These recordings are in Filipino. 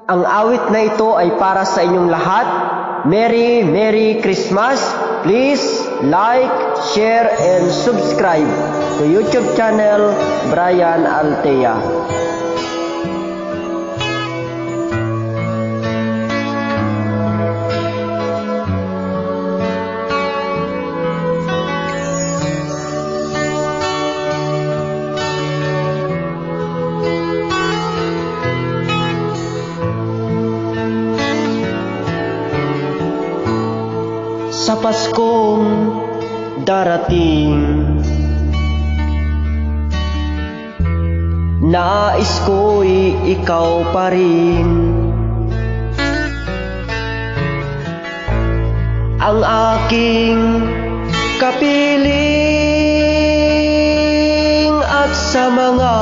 Ang awit na ito ay para sa inyong lahat. Merry Merry Christmas! Please like, share, and subscribe to YouTube channel Brian Altea. Sa Paskong darating, nais ko'y ikaw pa rin ang aking kapiling, at sa mga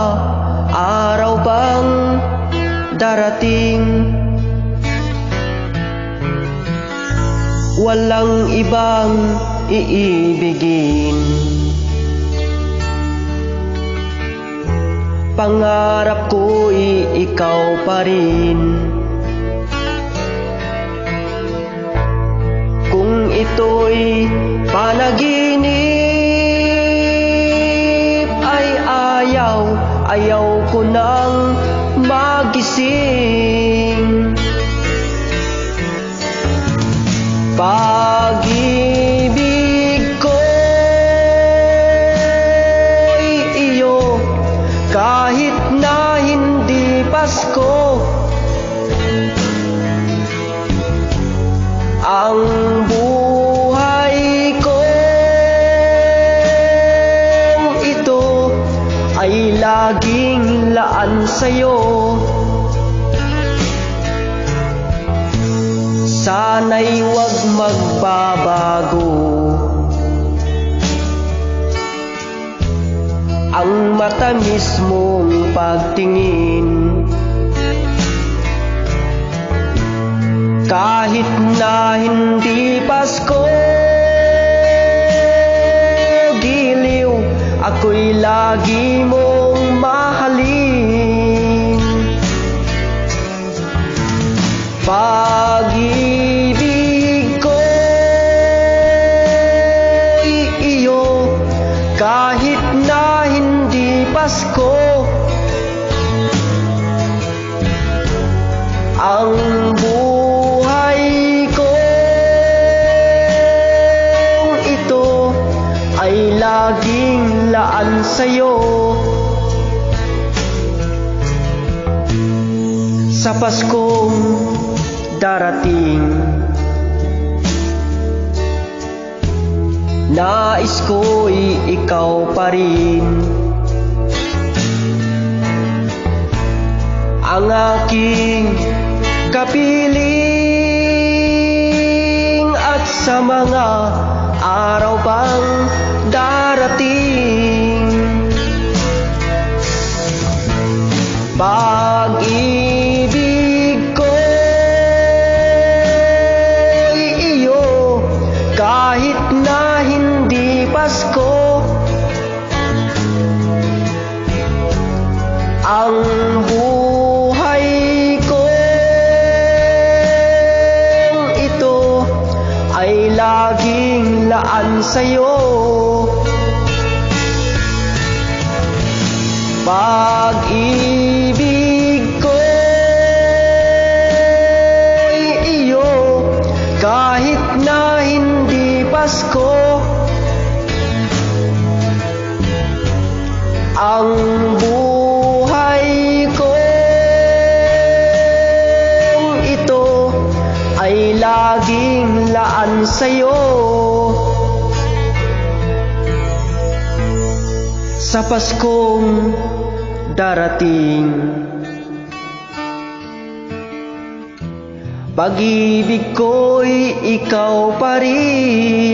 araw bang darating, walang ibang iibigin. Pangarap ko'y ikaw pa rin. Kung ito'y panaginip, ay ayaw ko nang magising. Pag-ibig ko'y iyo, kahit na hindi Pasko. Ang buhay ko ito ay laging laan sa'yo. Sana'y huwag magbabago ang matamis mong pagtingin. Kahit na hindi Pasko, giliw, ako'y lagi mong mahalin. Pag-ibig ko'y iyo, kahit na hindi Pasko. Ang buhay ko ito ay laging laan sa'yo. Sa Paskong darating, nais ko'y ikaw pa rin ang aking kapiling, at sa mga araw pang darating, pag-ibig ko'y iyo, kahit na hindi Pasko. Ang buhay ko ito ay laging laan sa'yo. Pag-ibig ko'y iyo, kahit na hindi Pasko. Ang buhay ko ito ay laging laan sa'yo. Sa Paskong darating, pag-ibig ko'y ikaw pa rin